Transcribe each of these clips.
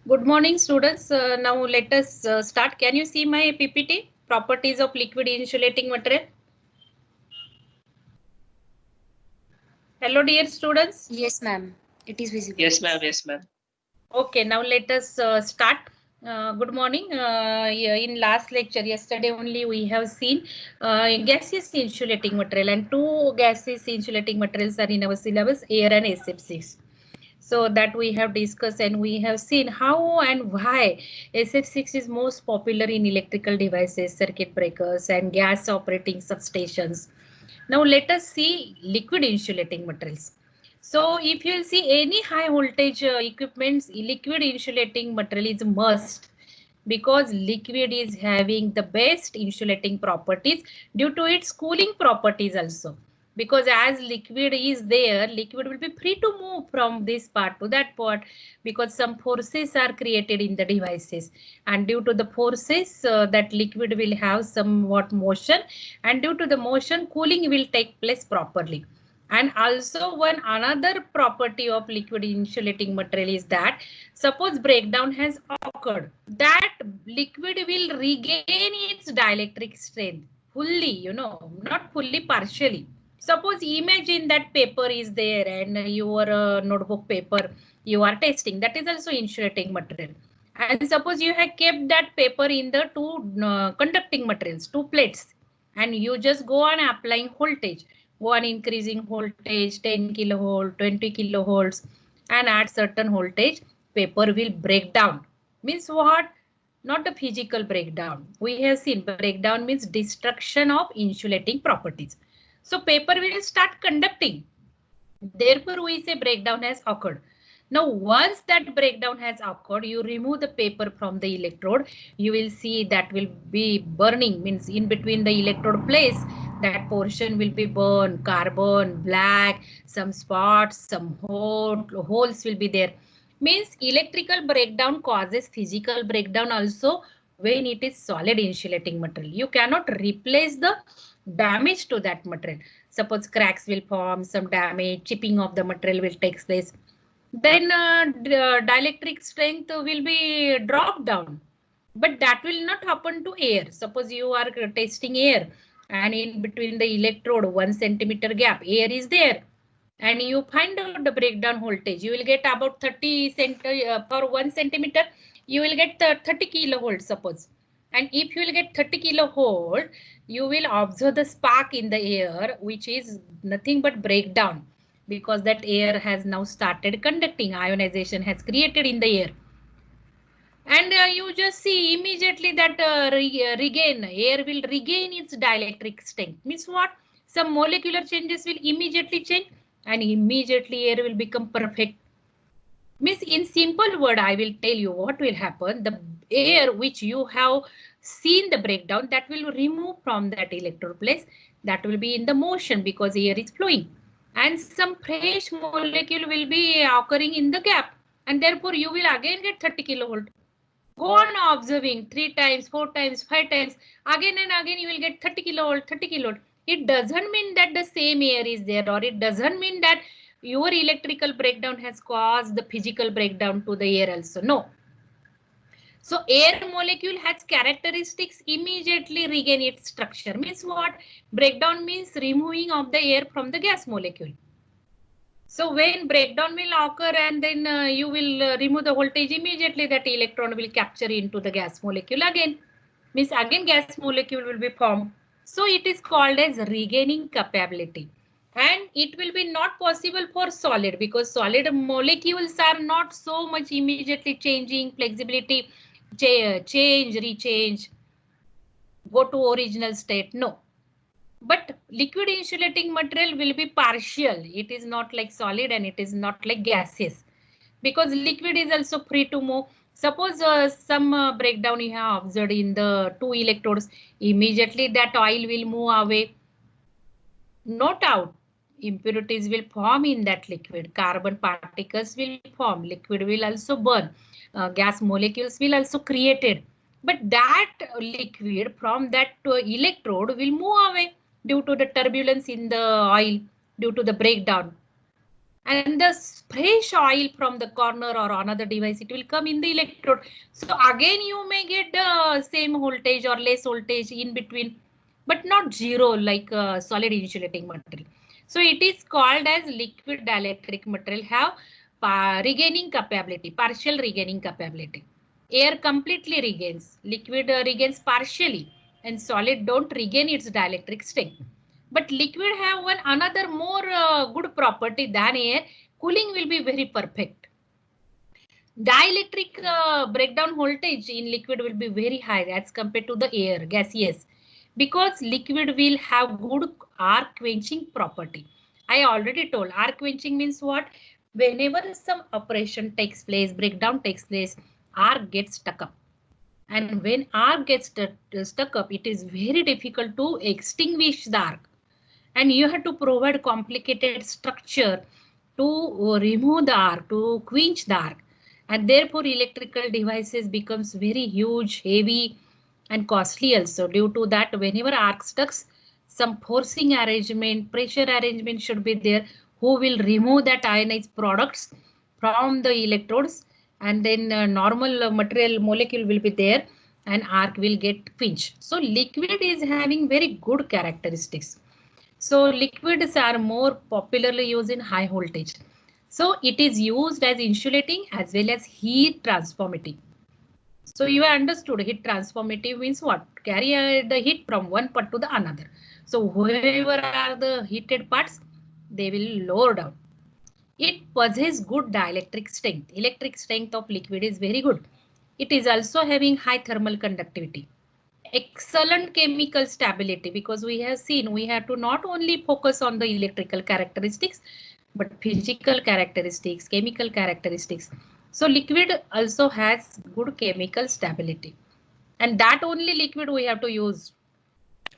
Good morning, students. Now let us start. Can you see my PPT? Properties of liquid insulating material. Hello, dear students. Yes, ma'am. It is visible. Yes, ma'am. Yes, ma'am. Okay, now let us start. Good morning. In last lecture, yesterday only, we have seen gaseous insulating material, and two gaseous insulating materials are in our syllabus, air and SF6. So that we have discussed and we have seen how and why SF6 is most popular in electrical devices, circuit breakers and gas operating substations. Now let us see liquid insulating materials. So if you will see any high voltage equipments, liquid insulating material is must, because liquid is having the best insulating properties due to its cooling properties also. Because as liquid is there, liquid will be free to move from this part to that part, because some forces are created in the devices, and due to the forces that liquid will have somewhat motion, and due to the motion cooling will take place properly. And also one another property of liquid insulating material is that suppose breakdown has occurred, that liquid will regain its dielectric strength fully, not fully, partially. Suppose imagine that paper is there and your notebook paper you are testing, that is also insulating material. And suppose you have kept that paper in the two conducting materials, two plates, and you just go on applying voltage, go on increasing voltage 10 kilovolt, 20 kilovolts, and at certain voltage paper will break down. Means what? Not a physical breakdown. We have seen breakdown means destruction of insulating properties. So paper will start conducting. Therefore, we say breakdown has occurred. Now, once that breakdown has occurred, you remove the paper from the electrode. You will see that will be burning, means in between the electrode place, that portion will be burned, carbon, black, some spots, some holes will be there. Means electrical breakdown causes physical breakdown also when it is solid insulating material. You cannot replace the damage to that material. Suppose cracks will form, some damage, chipping of the material will take place. Then dielectric strength will be dropped down. But that will not happen to air. Suppose you are testing air and in between the electrode 1 centimeter gap, air is there. And you find out the breakdown voltage. You will get about 30 per 1 centimeter. You will get 30 kilovolt suppose. And if you will get 30 kilovolt, you will observe the spark in the air, which is nothing but breakdown, because that air has now started conducting. Ionization has created in the air. And you just see immediately that air will regain its dielectric strength. Means what? Some molecular changes will immediately change and immediately air will become perfect. Means in simple word, I will tell you what will happen. The air which you have seen the breakdown, that will remove from that electrode place, that will be in the motion because air is flowing. And some fresh molecule will be occurring in the gap. And therefore you will again get 30 kilovolt. Go on observing 3 times, 4 times, 5 times. Again and again you will get 30 kilovolt, 30 kilovolt. It doesn't mean that the same air is there, or it doesn't mean that your electrical breakdown has caused the physical breakdown to the air also. No. So air molecule has characteristics immediately regain its structure. Means what? Breakdown means removing of the air from the gas molecule. So when breakdown will occur and then you will remove the voltage, immediately that electron will capture into the gas molecule again. Means again gas molecule will be formed. So it is called as regaining capability. And it will be not possible for solid, because solid molecules are not so much immediately changing, flexibility, change, rechange, go to original state. No. But liquid insulating material will be partial. It is not like solid and it is not like gaseous, because liquid is also free to move. Suppose some breakdown you have observed in the two electrodes, immediately that oil will move away. No doubt, impurities will form in that liquid. Carbon particles will form. Liquid will also burn. Gas molecules will also created. But that liquid from that electrode will move away due to the turbulence in the oil, due to the breakdown. and the fresh oil from the corner or another device, it will come in the electrode. So again you may get the same voltage or less voltage in between, but not zero like solid insulating material. So it is called as liquid dielectric material have regaining capability, partial regaining capability. Air completely regains, liquid regains partially, and solid don't regain its dielectric strength. But liquid have one another more good property than air. Cooling will be very perfect. Dielectric breakdown voltage in liquid will be very high as compared to the air, gaseous, because liquid will have good arc quenching property. I already told arc quenching means what? Whenever some operation takes place, breakdown takes place, arc gets stuck up. And when arc gets stuck up, it is very difficult to extinguish the arc. And you have to provide complicated structure to remove the arc, to quench the arc. And therefore electrical devices becomes very huge, heavy and costly also. Due to that, whenever arc stucks, some forcing arrangement, pressure arrangement should be there, who will remove that ionized products from the electrodes, and then normal material molecule will be there and arc will get quenched. So liquid is having very good characteristics. So liquids are more popularly used in high voltage. So it is used as insulating as well as heat transformative. So you understood heat transformative means what? Carry the heat from one part to the another. So wherever are the heated parts, they will lower down. It possesses good dielectric strength. Electric strength of liquid is very good. It is also having high thermal conductivity. Excellent chemical stability, because we have seen we have to not only focus on the electrical characteristics, but physical characteristics, chemical characteristics. So liquid also has good chemical stability, and that only liquid we have to use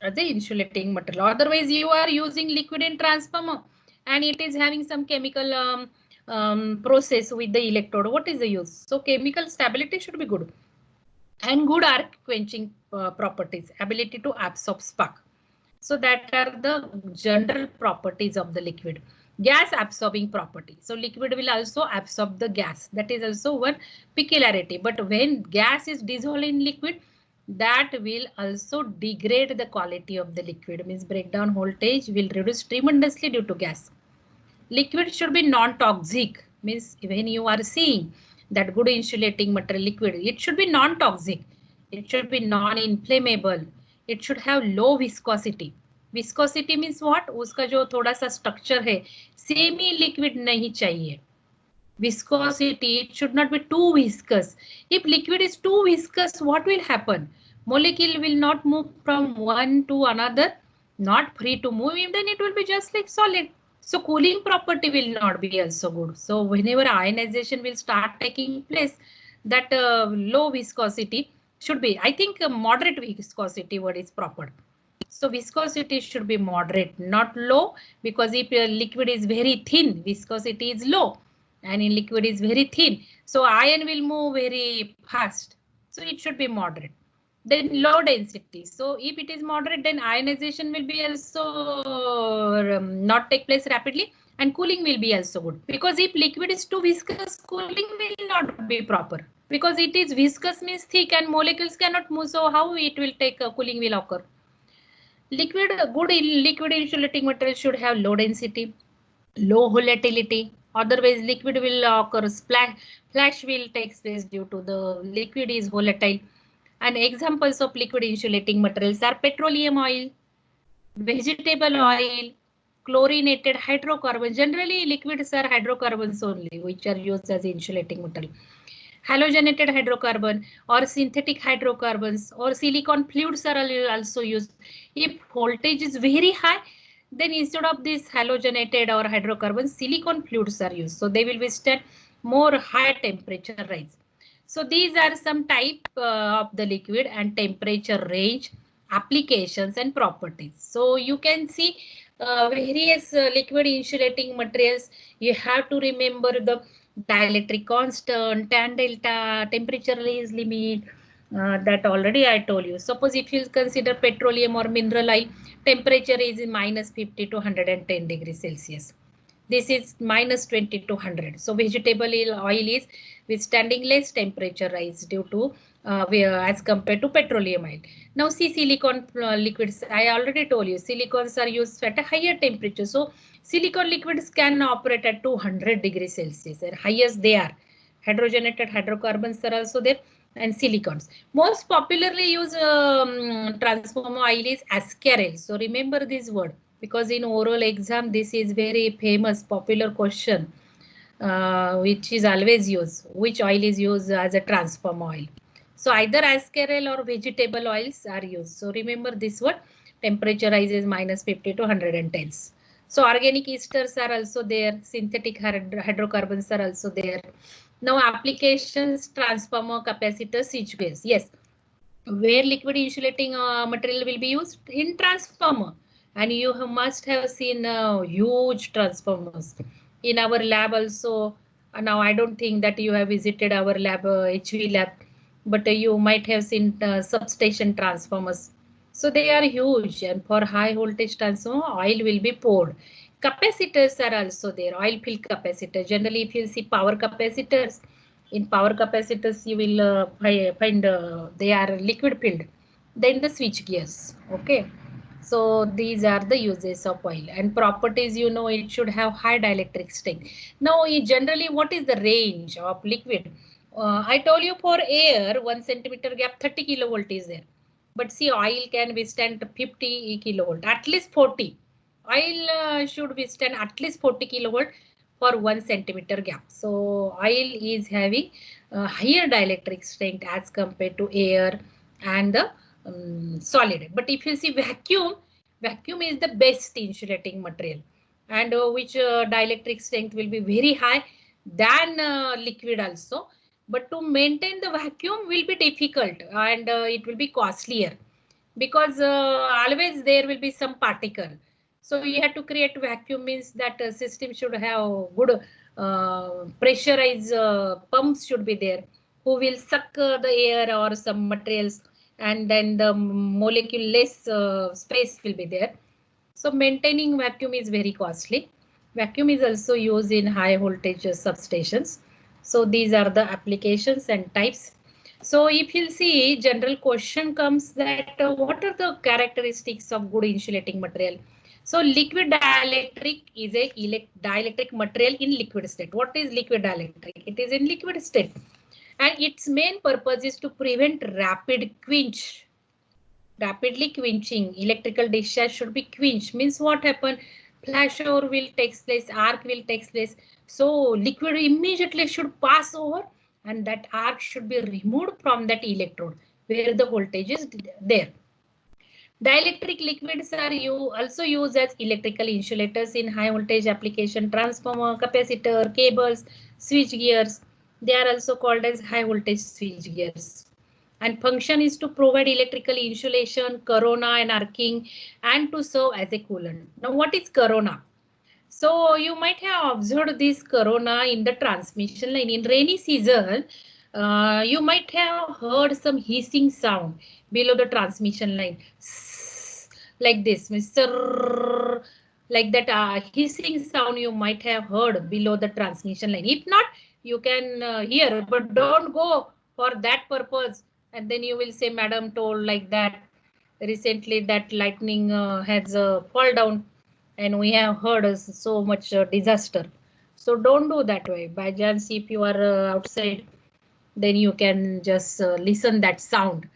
as the insulating material. Otherwise you are using liquid in transformer and it is having some chemical process with the electrode. What is the use? So chemical stability should be good. And good arc quenching properties, ability to absorb spark. So that are the general properties of the liquid. Gas absorbing property. So liquid will also absorb the gas. That is also one peculiarity. But when gas is dissolved in liquid, that will also degrade the quality of the liquid. Means breakdown voltage will reduce tremendously due to gas. Liquid should be non-toxic. Means when you are seeing that good insulating material liquid, it should be non-toxic. It should be non-inflammable. It should have low viscosity. Viscosity means what? उसका जो थोड़ा सा structure है, semi liquid नहीं चाहिए. Viscosity, it should not be too viscous. If liquid is too viscous, what will happen? Molecule will not move from one to another, not free to move, then it will be just like solid. So cooling property will not be also good. So whenever ionization will start taking place, that low viscosity should be, I think moderate viscosity word is proper. So viscosity should be moderate, not low, because if liquid is very thin, viscosity is low, and in liquid is very thin. So ion will move very fast. So it should be moderate. Then low density. So if it is moderate, then ionization will be also not take place rapidly, and cooling will be also good. Because if liquid is too viscous, cooling will not be proper. Because it is viscous means thick and molecules cannot move. So how it will take cooling will occur? Liquid, good liquid insulating material should have low density, low volatility. Otherwise, liquid will occur, flash will take place due to the liquid is volatile. And examples of liquid insulating materials are petroleum oil, vegetable oil, chlorinated hydrocarbons. Generally, liquids are hydrocarbons only, which are used as insulating material. Halogenated hydrocarbon or synthetic hydrocarbons or silicon fluids are also used. If voltage is very high, then instead of this halogenated or hydrocarbons, silicon fluids are used. So they will withstand more high temperature rise. So these are some type of the liquid and temperature range, applications and properties. So you can see various liquid insulating materials. You have to remember the dielectric constant, tan delta, temperature release limit, that already I told you. Suppose if you consider petroleum or mineral oil, temperature is in -50 to 110 degrees Celsius. This is minus 20 to 100. So vegetable oil is withstanding less temperature rise due to as compared to petroleum oil. Now see silicon liquids. I already told you silicons are used at a higher temperature. So silicon liquids can operate at 200 degrees Celsius and highest they are. Hydrogenated hydrocarbons are also there and silicons. Most popularly used transformer oil is Ascarel. So remember this word because in oral exam this is very famous popular question which is always used. Which oil is used as a transformer oil? So either Ascarel or vegetable oils are used. So remember this word, temperature rises minus 50 to 110. So organic esters are also there, synthetic hydrocarbons are also there. Now applications, transformer, capacitor, switchgears. Yes, where liquid insulating material will be used in transformer, and you must have seen huge transformers in our lab also. Now I don't think that you have visited our lab, HV lab, but you might have seen substation transformers. So they are huge, and for high voltage transformer oil will be poured. Capacitors are also there, oil filled capacitor. Generally if you see power capacitors, in power capacitors you will find they are liquid filled. Then the switch gears. Okay, so these are the uses of oil and properties. You know, it should have high dielectric strength. Now generally what is the range of liquid? I told you for air 1 centimeter gap 30 kilovolt is there, but see oil can withstand 50 kilovolt, at least 40. Oil should withstand at least 40 kilovolt for 1 centimeter gap. So oil is having higher dielectric strength as compared to air and the solid. But if you see vacuum, vacuum is the best insulating material, and which dielectric strength will be very high than liquid also. But to maintain the vacuum will be difficult, and it will be costlier because always there will be some particle. So you have to create vacuum, means that system should have good pressurized pumps should be there who will suck the air or some materials, and then the molecule less space will be there. So maintaining vacuum is very costly. Vacuum is also used in high voltage substations. So these are the applications and types. So if you'll see, general question comes that what are the characteristics of good insulating material? So liquid dielectric is a dielectric material in liquid state. What is liquid dielectric? It is in liquid state, and its main purpose is to prevent rapid quench. Rapidly quenching, electrical discharge should be quenched. Means what happen? Flashover will take place, arc will take place. So liquid immediately should pass over, and that arc should be removed from that electrode where the voltage is there. Dielectric liquids are also used as electrical insulators in high voltage application, transformer, capacitor, cables, switch gears. They are also called as high voltage switch gears. And function is to provide electrical insulation, corona and arcing, and to serve as a coolant. Now what is corona? So you might have observed this corona in the transmission line. In rainy season, you might have heard some hissing sound below the transmission line. Like this, Mr. Like that hissing sound you might have heard below the transmission line. If not, you can hear, but don't go for that purpose. And then you will say, Madam told like that. Recently, that lightning has fall down, and we have heard so much disaster. So don't do that way. By chance, if you are outside, then you can just listen that sound.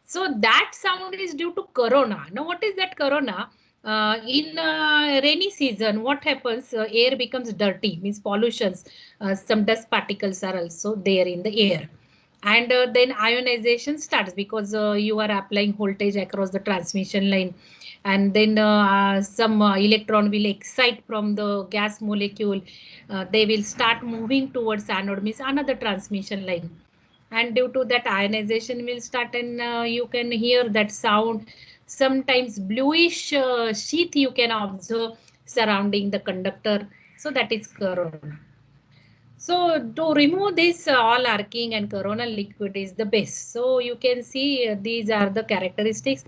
So that sound is due to corona. Now what is that corona? In rainy season, what happens? Air becomes dirty, means pollutions. Some dust particles are also there in the air. And then ionization starts because you are applying voltage across the transmission line, and then some electron will excite from the gas molecule. They will start moving towards anode, means another transmission line, and due to that ionization will start, and you can hear that sound. Sometimes bluish sheath you can observe surrounding the conductor. So that is corona. So to remove this all arcing and coronal liquid is the best. So you can see these are the characteristics.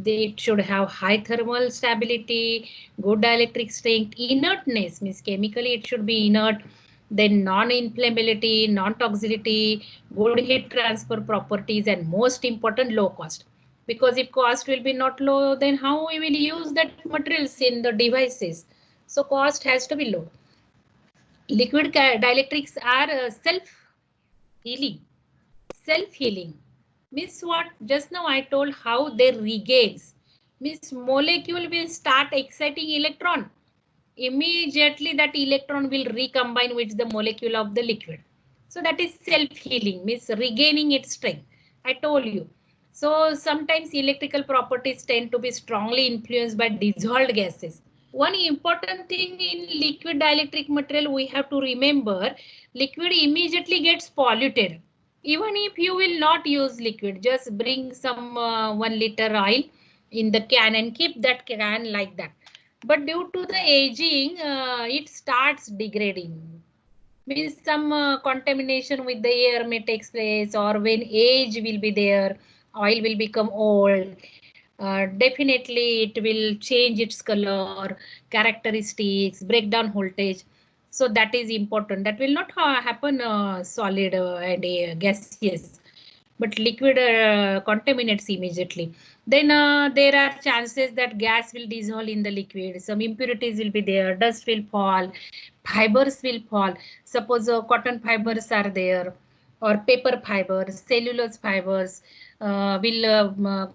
It should have high thermal stability, good dielectric strength, inertness means chemically it should be inert, then non-inflammability, non-toxicity, good heat transfer properties, and most important, low cost. Because if cost will be not low, then how we will use that materials in the devices? So cost has to be low. Liquid dielectrics are self-healing. Self-healing means what? Just now I told how they regains. Means molecule will start exciting electron. Immediately that electron will recombine with the molecule of the liquid. So that is self-healing, means regaining its strength. I told you. So sometimes electrical properties tend to be strongly influenced by dissolved gases. One important thing in liquid dielectric material we have to remember, liquid immediately gets polluted. Even if you will not use liquid, just bring some 1 liter oil in the can and keep that can like that. But due to the aging, it starts degrading. Means some contamination with the air may take place, or when age will be there, oil will become old. Definitely it will change its color, characteristics, breakdown voltage. So that is important. That will not happen solid and gaseous, but liquid contaminates immediately. Then there are chances that gas will dissolve in the liquid. Some impurities will be there, dust will fall, fibers will fall. Suppose cotton fibers are there, or paper fibers, cellulose fibers will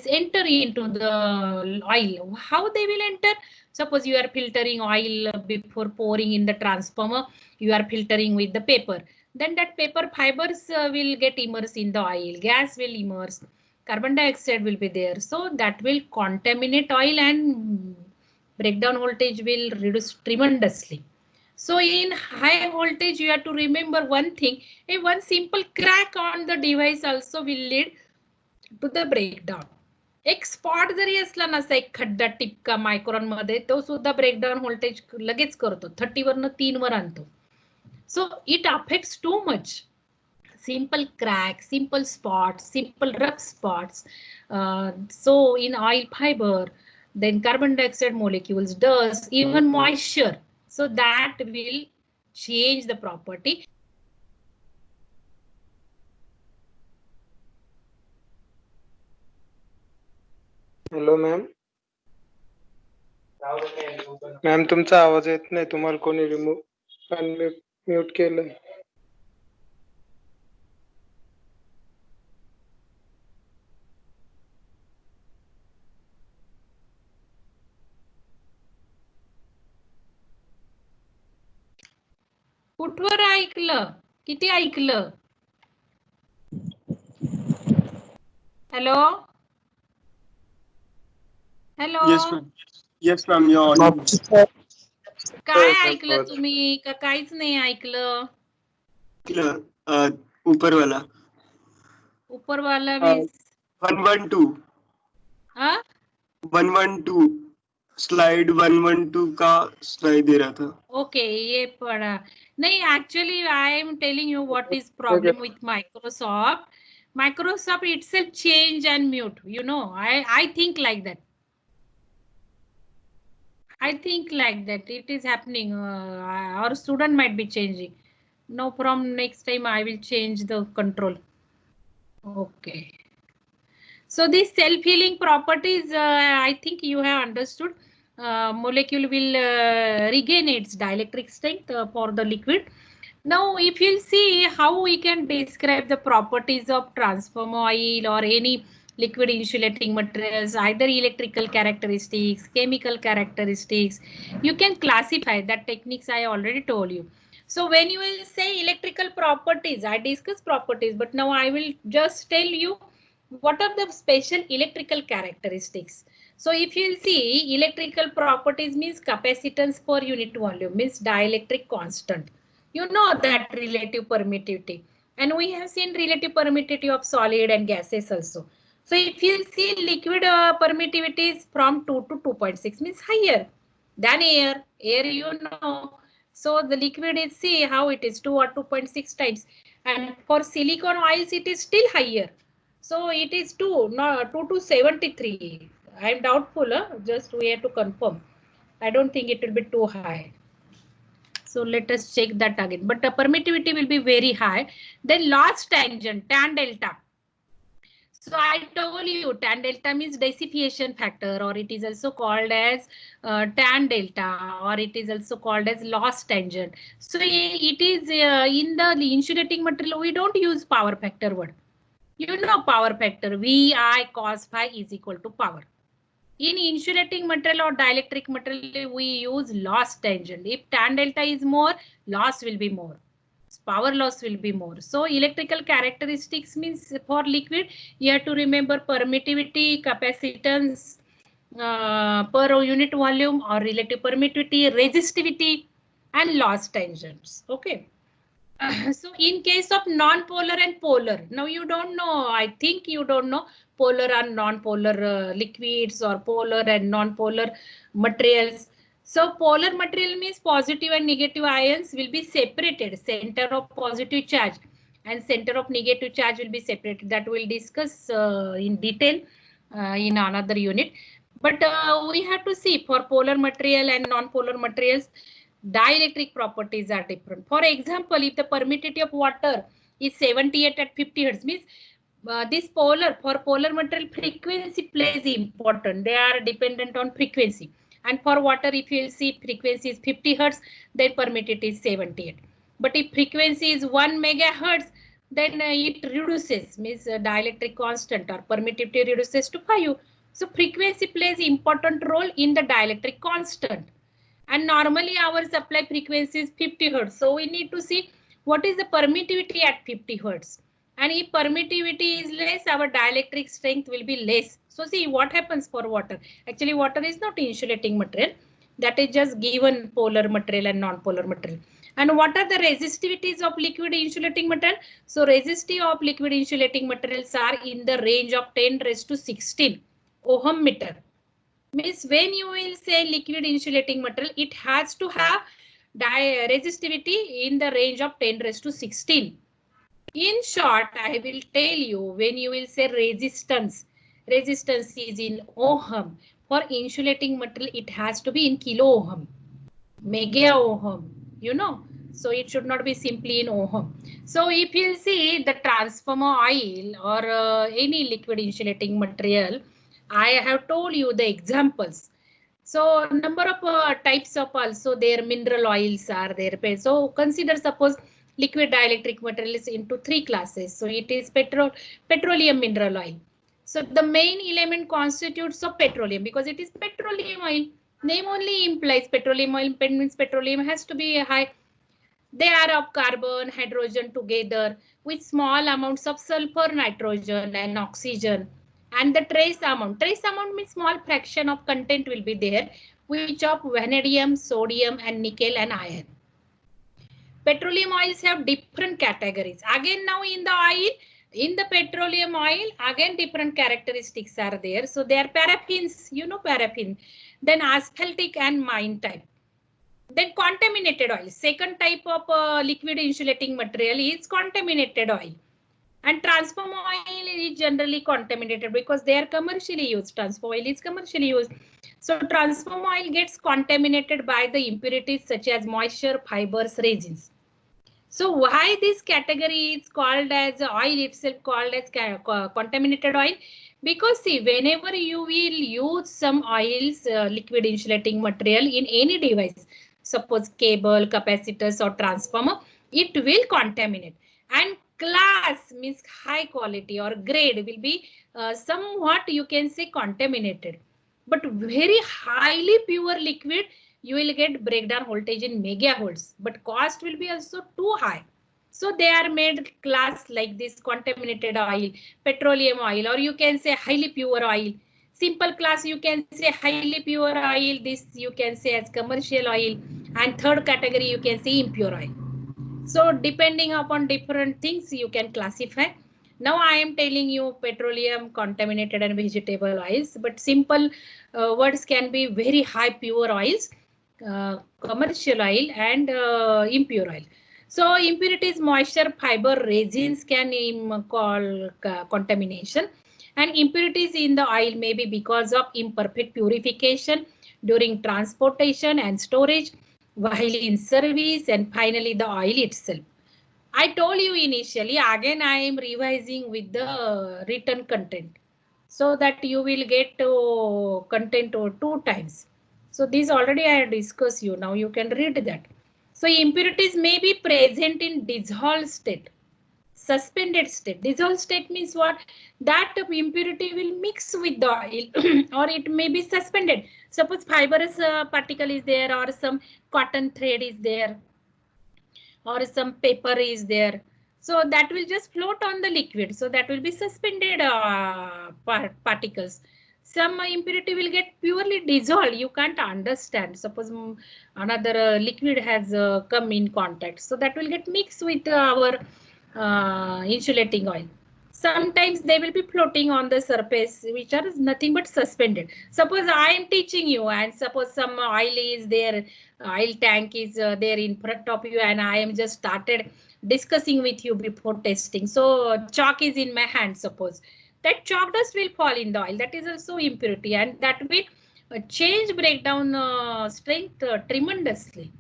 enter into the oil. How they will enter? Suppose you are filtering oil before pouring in the transformer, you are filtering with the paper. Then that paper fibers will get immersed in the oil, gas will immerse, carbon dioxide will be there. So that will contaminate oil and breakdown voltage will reduce tremendously. So in high voltage, you have to remember one thing, one simple crack on the device also will lead to the breakdown. एक spot जरी असला ना, एक खड्डा टिपका micron मध्ये, तो सुद्धा breakdown voltage लगेच करतो, 30 वरनं 3 वर आणतो. So it affects too much. Simple crack, simple spots, simple rough spots. So in oil fiber, then carbon dioxide molecules, dust, even moisture. So that will change the property. Hello ma'am. Ma'am तुमचा आवाज येत नाही, तुम्हाला कोणी remove आणि mute केलंय. कुठवर ऐकलं? किती ऐकलं? Hello hello. Yes, ma'am. You're काय ऐकलं तुम्ही? का काहीच नाही ऐकलं? ऊपर वाला. ऊपर वाला मीन्स 112. हाँ 112 स्लाइड 112 का स्लाइड दे रहा था. ओके, ये पढ़ा नहीं. Actually I am telling you what is problem with Microsoft. Microsoft itself change and mute. You know, I think like that. I think like that it is happening. Our student might be changing. No, from next time I will change the control. Okay. So these self-healing properties, I think you have understood. Molecule will regain its dielectric strength for the liquid. Now, if you see how we can describe the properties of transformer oil or any liquid insulating materials, either electrical characteristics, chemical characteristics, you can classify that techniques I already told you. So when you will say electrical properties, I discuss properties, but now I will just tell you what are the special electrical characteristics. So if you see electrical properties means capacitance per unit volume, means dielectric constant. You know that relative permittivity, and we have seen relative permittivity of solid and gases also. So if you see liquid permittivity is from 2 to 2.6, means higher than air. Air, you know. So the liquid is, see how it is 2 or 2.6 times, and for silicon oils it is still higher. So it is 2, no, 2 to 73. I am doubtful, just we have to confirm. I don't think it will be too high. So let us check that again. But the permittivity will be very high. Then loss tangent, tan delta. So I told you tan delta means dissipation factor, or it is also called as tan delta, or it is also called as loss tangent. So it is in the insulating material, we don't use power factor word. You know power factor, VI cos phi is equal to power. In insulating material or dielectric material, we use loss tangent. If tan delta is more, loss will be more. Power loss will be more. So electrical characteristics means for liquid, you have to remember permittivity, capacitance per unit volume, or relative permittivity, resistivity, and loss tangents. Okay. So in case of non-polar and polar, now you don't know, I think you don't know polar and non-polar liquids, or polar and non-polar materials. So polar material means positive and negative ions will be separated. Center of positive charge and center of negative charge will be separated. That we'll discuss in detail in another unit. But we have to see for polar material and non-polar materials, dielectric properties are different. For example, if the permittivity of water is 78 at 50 Hertz, means this for polar material, frequency plays important. They are dependent on frequency. And for water, if you will see frequency is 50 Hertz, then permittivity is 78. But if frequency is 1 megahertz, then it reduces, means dielectric constant or permittivity reduces to 5. So frequency plays important role in the dielectric constant. And normally our supply frequency is 50 Hertz. So we need to see what is the permittivity at 50 Hertz. And if permittivity is less, our dielectric strength will be less. So see what happens for water. Actually, water is not insulating material. That is just given polar material and non-polar material. And what are the resistivities of liquid insulating material? So resistive of liquid insulating materials are in the range of 10 raised to 16 ohm meter. Means when you will say liquid insulating material, it has to have resistivity in the range of 10 raised to 16. In short, I will tell you, when you will say resistance is in ohm. For insulating material, it has to be in kilo ohm, mega ohm, you know. So it should not be simply in ohm. So if you see the transformer oil or any liquid insulating material, I have told you the examples. So number of types of also their mineral oils are there. So consider suppose liquid dielectric material is into 3 classes. So it is petroleum mineral oil. So the main element constitutes of petroleum because it is petroleum oil. Name only implies petroleum oil means petroleum has to be high. They are of carbon, hydrogen together with small amounts of sulfur, nitrogen and oxygen. And the trace amount means small fraction of content will be there, which of vanadium, sodium and nickel and iron. Petroleum oils have different categories. Again now in the petroleum oil, again different characteristics are there. So they are paraffins, you know paraffin, then asphaltic and mine type. Then contaminated oil. Second type of liquid insulating material is contaminated oil. And transformer oil is generally contaminated because they are commercially used. Transformer oil is commercially used. So transformer oil gets contaminated by the impurities such as moisture, fibers, resins. So why this category is called as oil itself called as contaminated oil? Because see, whenever you will use some oils, liquid insulating material in any device, suppose cable, capacitors or transformer, it will contaminate. And class means high quality or grade will be somewhat you can say contaminated. But very highly pure liquid, you will get breakdown voltage in megavolts, but cost will be also too high. So they are made class like this contaminated oil, petroleum oil, or you can say highly pure oil. Simple class you can say highly pure oil, this you can say as commercial oil, and third category you can say impure oil. So depending upon different things you can classify. Now I am telling you petroleum, contaminated and vegetable oils, but simple words can be very high pure oils, commercial oil and impure oil. So impurities, moisture, fiber, resins can call contamination, and impurities in the oil may be because of imperfect purification during transportation and storage, while in service, and finally the oil itself. I told you initially, again I am revising with the written content, so that you will get content 2 times. So this already I discussed you. Now you can read that. So impurities may be present in dissolved state, suspended state. Dissolved state means what? That impurity will mix with the oil or it may be suspended. Suppose fibrous particle is there, or some cotton thread is there, or some paper is there. So that will just float on the liquid. So that will be suspended particles. Some impurity will get purely dissolved. You can't understand. Suppose another liquid has come in contact. So that will get mixed with our insulating oil. Sometimes they will be floating on the surface, which are nothing but suspended. Suppose I am teaching you, and suppose some oil is there, oil tank is there in front of you, and I am just started discussing with you before testing. So chalk is in my hand. Suppose that chalk dust will fall in the oil. That is also impurity, and that will change breakdown strength tremendously.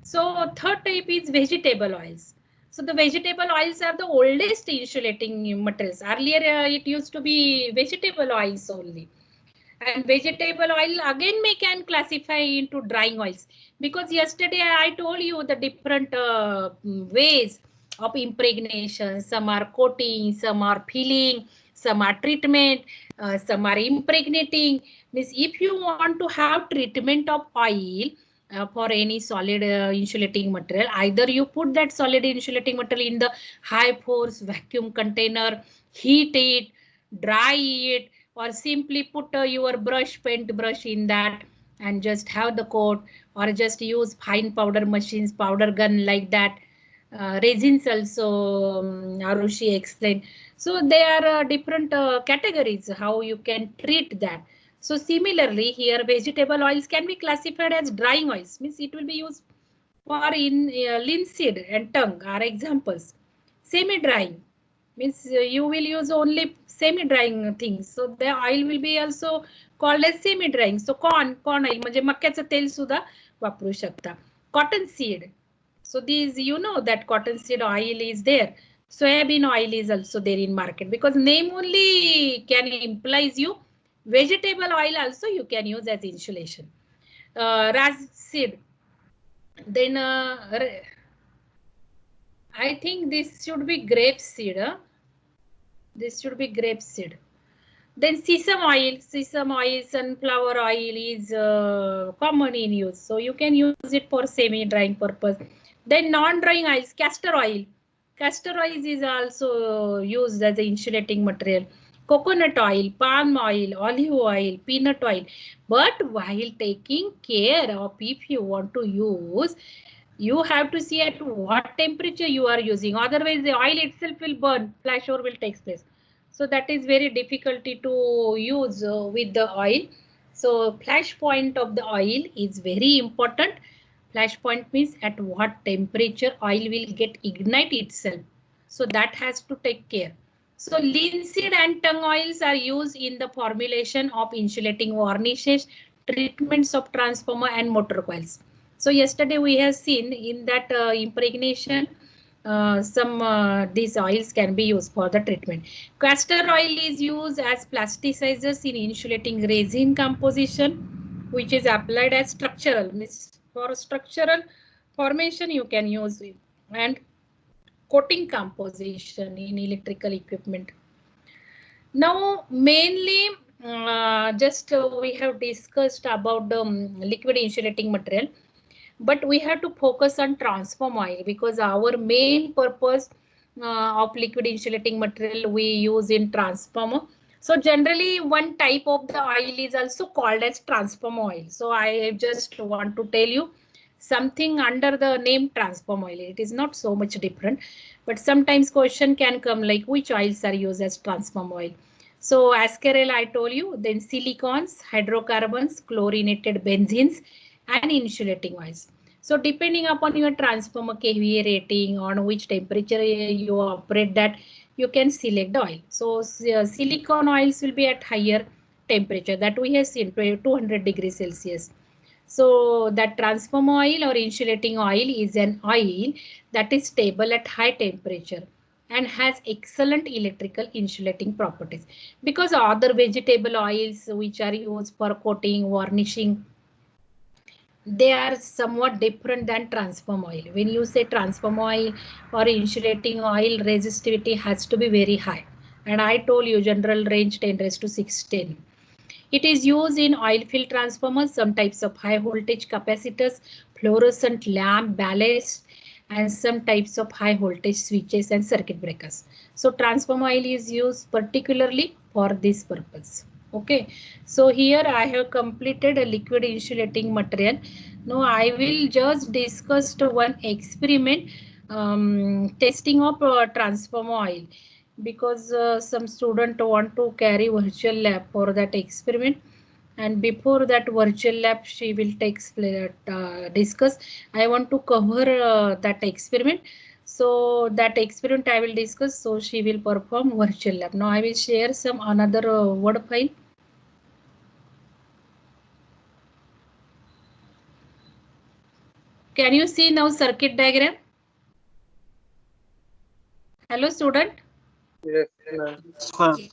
So third type is vegetable oils. So the vegetable oils are the oldest insulating materials. Earlier it used to be vegetable oils only. And vegetable oil again we can classify into drying oils, because yesterday I told you the different ways of impregnation. Some are coating, some are peeling, some are treatment, some are impregnating. Means if you want to have treatment of oil for any solid insulating material, either you put that solid insulating material in the high force vacuum container, heat it, dry it, or simply put your paint brush in that and just have the coat, or just use fine powder machines, powder gun like that. Resins also Arushi explained. So there are different categories how you can treat that. So similarly here vegetable oils can be classified as drying oils, means it will be used for in linseed and tongue are examples. Semi-drying means you will use only semi-drying things. So the oil will be also called as semi-drying. So corn oil म्हणजे मक्याचं तेल सुद्धा वापरू शकता. Cotton seed. So these, you know that cotton seed oil is there. Soybean oil is also there in market, because name only can implies you. Vegetable oil also you can use as insulation. Rapeseed. Then I think this should be grape seed. This should be grape seed. Then sesame oil, sunflower oil is common in use. So you can use it for semi-drying purpose. Then non-drying oils, castor oil. Castor oil is also used as an insulating material. Coconut oil, palm oil, olive oil, peanut oil. But while taking care of, if you want to use, you have to see at what temperature you are using. Otherwise the oil itself will burn, flashover will take place. So that is very difficulty to use with the oil. So flash point of the oil is very important. Flash point means at what temperature oil will get ignite itself. So that has to take care. So linseed and tongue oils are used in the formulation of insulating varnishes, treatments of transformer and motor coils. So yesterday we have seen in that impregnation these oils can be used for the treatment. Castor oil is used as plasticizers in insulating resin composition, which is applied as structural. For structural formation you can use it, and coating composition in electrical equipment. Now mainly we have discussed about the liquid insulating material, but we have to focus on transformer oil, because our main purpose of liquid insulating material we use in transformer. So generally one type of the oil is also called as transformer oil. So I just want to tell you something under the name transformer oil. It is not so much different, but sometimes question can come like which oils are used as transformer oil. So Ascarel I told you, then silicons, hydrocarbons, chlorinated benzenes and insulating oils. So depending upon your transformer kVA rating, on which temperature you operate that, you can select the oil. So silicone oils will be at higher temperature that we have seen 200 degrees Celsius. So that transformer oil or insulating oil is an oil that is stable at high temperature and has excellent electrical insulating properties, because other vegetable oils which are used for coating, varnishing, they are somewhat different than transform oil. When you say transform oil or insulating oil, resistivity has to be very high. And I told you general range 10 raised to 610. It is used in oil field transformers, some types of high voltage capacitors, fluorescent lamp, ballast, and some types of high voltage switches and circuit breakers. So transformer oil is used particularly for this purpose. Okay, so here I have completed a liquid insulating material. Now I will just discuss one experiment testing of transformer oil, because some student want to carry virtual lab for that experiment, and before that virtual lab she will take discuss. I want to cover that experiment. So that experiment I will discuss, so she will perform virtual lab. Now I will share some another Word file. Can you see now circuit diagram? Hello student. Yes, ma'am.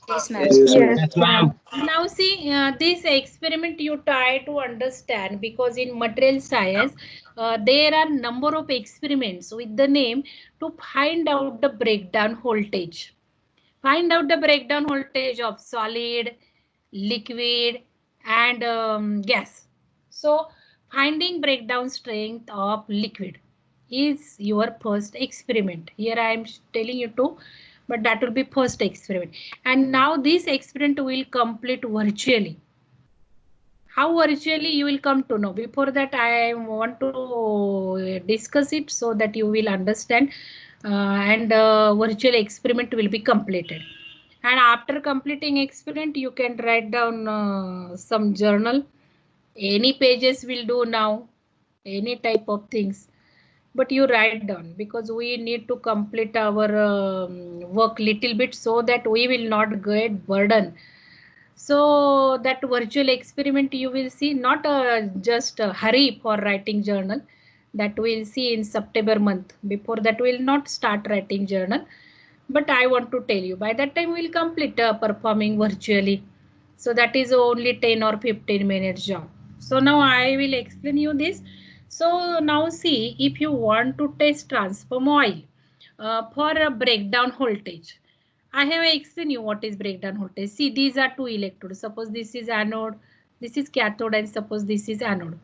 Yes, ma'am. Yes, ma'am. Now see, this experiment you try to understand, because in material science there are number of experiments with the name to find out the breakdown voltage. Find out the breakdown voltage of solid, liquid, and gas. So finding breakdown strength of liquid is your first experiment. Here I am telling you to, but that will be first experiment. And now this experiment will complete virtually. How virtually you will come to know. Before that I want to discuss it so that you will understand, and virtual experiment will be completed. And after completing experiment you can write down some journal. Any pages will do now, any type of things, but you write down, because we need to complete our work little bit so that we will not get burden. So that virtual experiment you will see, not just hurry for writing journal, that we'll see in September month. Before that we'll not start writing journal, but I want to tell you by that time we'll complete performing virtually. So that is only 10 or 15 minutes job. So now I will explain you this. So now see, if you want to test transformer oil for a breakdown voltage, I have explained you what is breakdown voltage. See, these are two electrodes. Suppose this is anode, this is cathode, and suppose this is anode.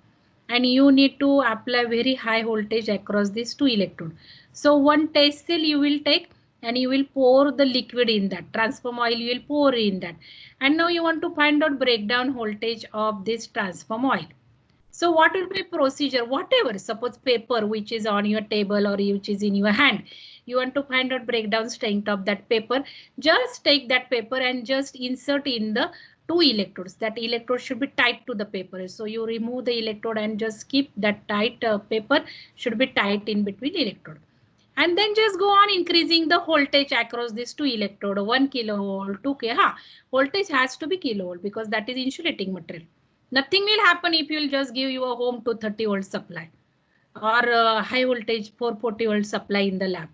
And you need to apply very high voltage across these two electrodes. So one test cell you will take and you will pour the liquid in that. Transformer oil you will pour in that. And now you want to find out breakdown voltage of this transformer oil. So what will be procedure? Whatever, suppose paper which is on your table or which is in your hand, you want to find out breakdown strength of that paper. Just take that paper and just insert in the two electrodes. That electrode should be tied to the paper. So you remove the electrode and just keep that tight paper should be tight in between electrode. And then just go on increasing the voltage across these two electrode, 1 kilovolt, 2 k. Voltage has to be kilovolt because that is insulating material. Nothing will happen if you will just give your home to 30 volt supply or high voltage 440 volt supply in the lab.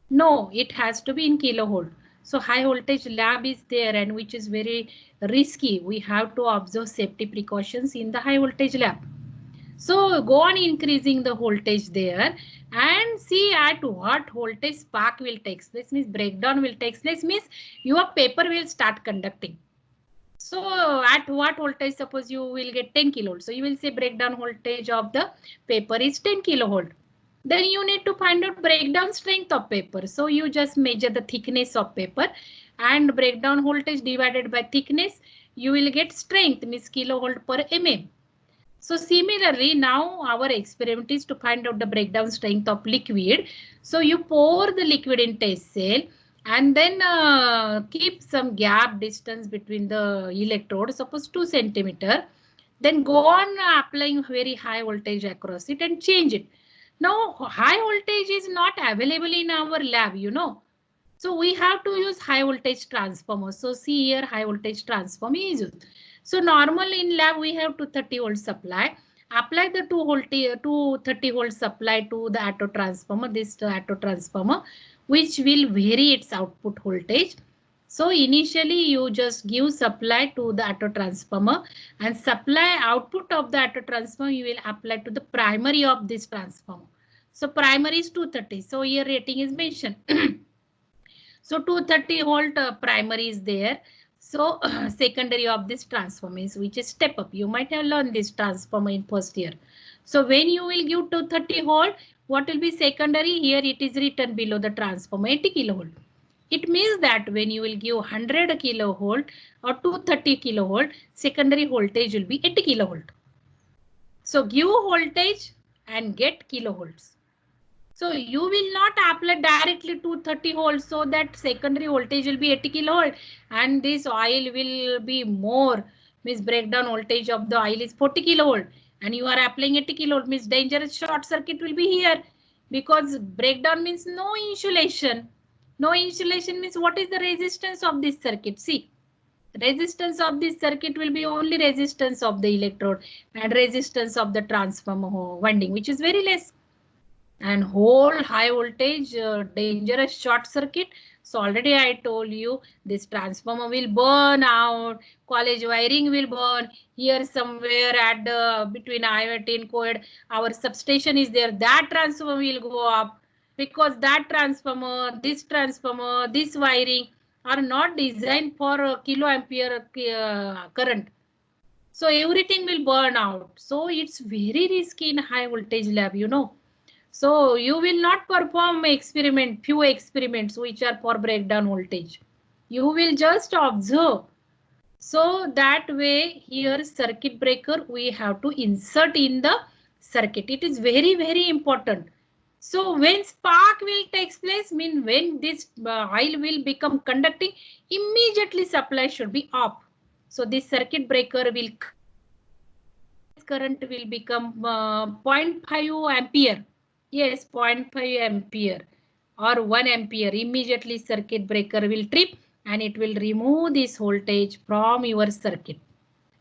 No, it has to be in kilovolt. So high voltage lab is there and which is very risky. We have to observe safety precautions in the high voltage lab. So go on increasing the voltage there and see at what voltage spark will take place, means breakdown will take place, means your paper will start conducting. So at what voltage, suppose you will get 10 kilovolt. So you will say breakdown voltage of the paper is 10 kilovolt. Then you need to find out breakdown strength of paper. So you just measure the thickness of paper and breakdown voltage divided by thickness. You will get strength, means kilovolt per mm. So similarly, now our experiment is to find out the breakdown strength of liquid. So you pour the liquid in test cell and then keep some gap distance between the electrode, suppose 2 centimeter. Then go on applying very high voltage across it and change it. Now high voltage is not available in our lab, you know. So we have to use high voltage transformer. So see here, high voltage transformer is used. So normal in lab we have 230 volt supply. Apply the 230 volt supply to the auto transformer, this auto transformer, which will vary its output voltage. So initially you just give supply to the auto transformer, and supply output of the auto transformer you will apply to the primary of this transformer. So primary is 230. So here rating is mentioned. So 230 volt primary is there. So secondary of this transformer is, which is step up. You might have learned this transformer in first year. So when you will give 230 volt, what will be secondary? Here it is written below the transformer 80 kilovolt. It means that when you will give 100 kilovolt or 230 kilovolt, secondary voltage will be 80 kilovolt. So give voltage and get kilovolts. So you will not apply directly 230 volts, so that secondary voltage will be 80 kilovolt and this oil will be more, means breakdown voltage of the oil is 40 kilovolt and you are applying 80 kilovolt, means dangerous short circuit will be here, because breakdown means no insulation. No insulation means what is the resistance of this circuit? See, resistance of this circuit will be only resistance of the electrode and resistance of the transformer winding, which is very less. And whole high voltage dangerous short circuit. So already I told you this transformer will burn out, college wiring will burn. Here somewhere at the between IoT and COED, our substation is there. That transformer will go up, because that transformer, this wiring are not designed for kiloampere current. So everything will burn out. So it's very risky in high voltage lab, you know. So you will not perform few experiments which are for breakdown voltage. You will just observe. So that way here circuit breaker we have to insert in the circuit. It is very, very important. So when spark will take place, mean when this oil will become conducting, immediately supply should be off. So this circuit breaker will current will become 0.5 ampere. Yes, 0.5 ampere or 1 ampere. Immediately circuit breaker will trip and it will remove this voltage from your circuit.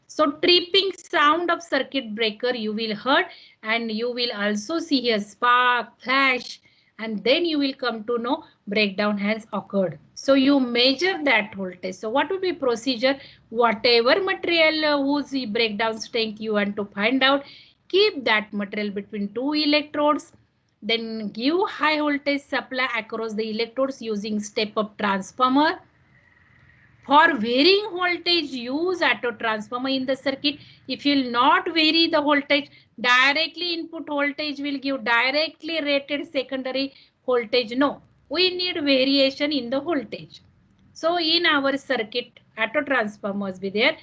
So tripping sound of circuit breaker you will heard, and you will also see a spark, flash, and then you will come to know breakdown has occurred. So you measure that voltage. So what will be procedure? Whatever material whose breakdown strength you want to find out, keep that material between two electrodes. Then give high voltage supply across the electrodes using step up transformer. For varying voltage, use auto transformer in the circuit. If you will not vary the voltage, directly input voltage will give directly rated secondary voltage. No, we need variation in the voltage. So in our circuit, auto transformer must be there,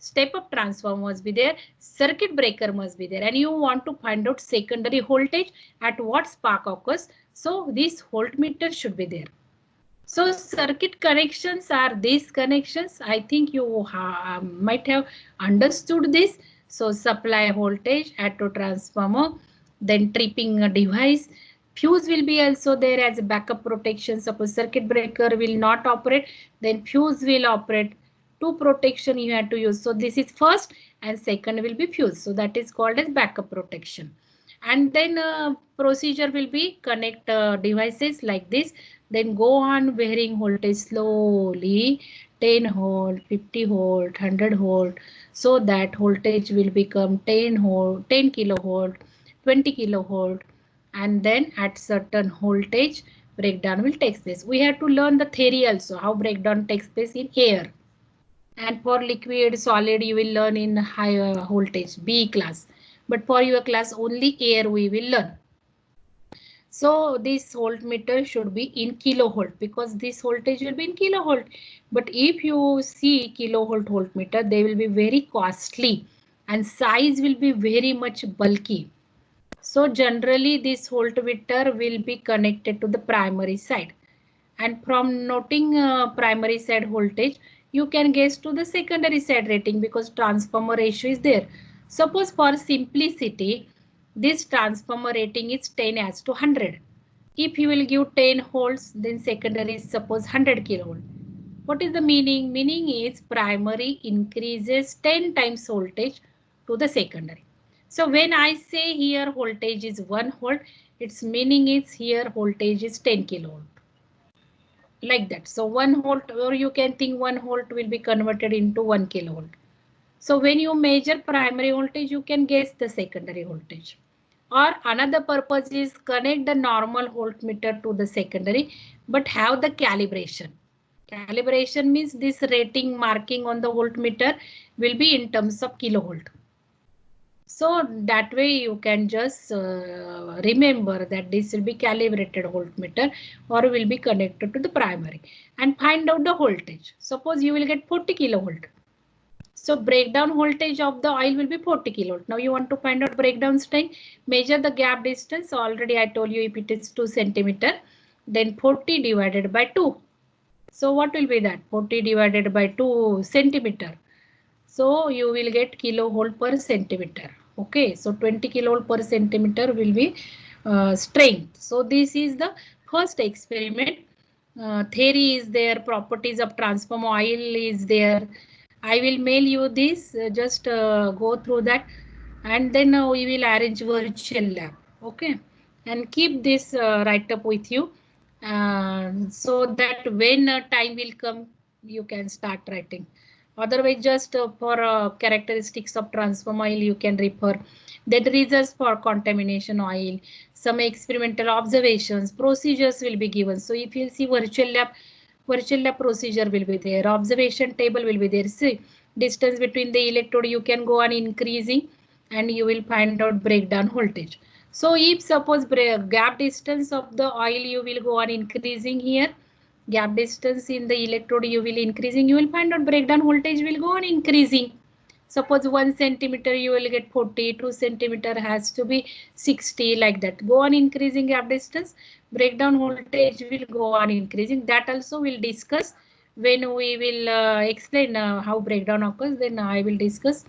step up transformer must be there, circuit breaker must be there, and you want to find out secondary voltage at what spark occurs. So this voltmeter should be there. So circuit connections are these connections. I think you might have understood this. So supply voltage, auto transformer, then tripping device. Fuse will be also there as a backup protection. Suppose circuit breaker will not operate, then fuse will operate. Two protection you have to use. So this is first and second will be fuse. So that is called as backup protection. And then procedure will be connect devices like this. Then go on varying voltage slowly, 10 volt, 50 volt, 100 volt. So that voltage will become 10 kilovolt, 20 kilovolt. And then at certain voltage, breakdown will take place. We have to learn the theory also, how breakdown takes place in air. And for liquid, solid, you will learn in higher voltage, B class. But for your class, only air we will learn. So this voltmeter should be in kilovolt, because this voltage will be in kilovolt. But if you see kilovolt voltmeter, they will be very costly and size will be very much bulky. So generally this voltmeter will be connected to the primary side. And from noting primary side voltage, you can guess to the secondary side rating, because transformer ratio is there. Suppose for simplicity, this transformer rating is 10 as to 100. If you will give 10 volts, then secondary is suppose 100 kilovolt. What is the meaning? Meaning is primary increases 10 times voltage to the secondary. So when I say here voltage is 1 volt, its meaning is here voltage is 10 kilovolt. Like that. So 1 volt, or you can think 1 volt will be converted into 1 kilovolt. So when you measure primary voltage, you can guess the secondary voltage. Or another purpose is connect the normal voltmeter to the secondary, but have the calibration. Calibration means this rating marking on the voltmeter will be in terms of kilovolt. So that way you can just remember that this will be calibrated voltmeter or will be connected to the primary and find out the voltage. Suppose you will get 40 kilovolt. So breakdown voltage of the oil will be 40 kilovolt. Now you want to find out breakdown strength, measure the gap distance. Already I told you if it is 2 centimeter, then 40 divided by 2. So what will be that? 40 divided by 2 centimeter. So you will get kilovolt per centimeter. Okay, so 20 kilovolt per centimeter will be strength. So this is the first experiment. Theory is there, properties of transformer oil is there. I will mail you this, just go through that, and then we will arrange virtual lab. Okay, and keep this write up with you, so that when time will come, you can start writing. Otherwise, just for characteristics of transformer oil, you can refer. Then results for contamination oil, some experimental observations, procedures will be given. So if you see virtual lab procedure will be there. Observation table will be there. See, distance between the electrode you can go on increasing, and you will find out breakdown voltage. So if suppose gap distance of the oil you will go on increasing here, gap distance in the electrode you will increasing, you will find out breakdown voltage will go on increasing. Suppose 1 centimeter you will get 40, 2 centimeter has to be 60, like that. Go on increasing gap distance, breakdown voltage will go on increasing. That also we'll discuss when we will explain how breakdown occurs. Then I will discuss.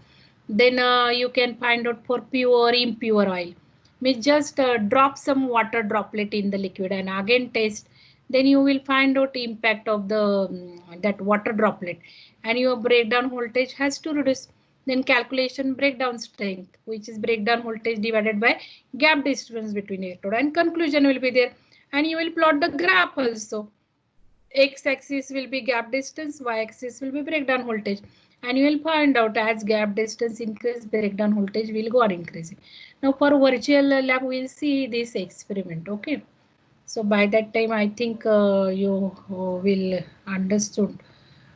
Then you can find out for pure, impure oil. Means just drop some water droplet in the liquid and again test. Then you will find out impact of the that water droplet, and your breakdown voltage has to reduce. Then calculation breakdown strength, which is breakdown voltage divided by gap distance between electrode, and conclusion will be there. And you will plot the graph also. X-axis will be gap distance, Y-axis will be breakdown voltage, and you will find out as gap distance increase, breakdown voltage will go on increasing. Now for virtual lab, we'll see this experiment. Okay. So by that time, I think you will understood.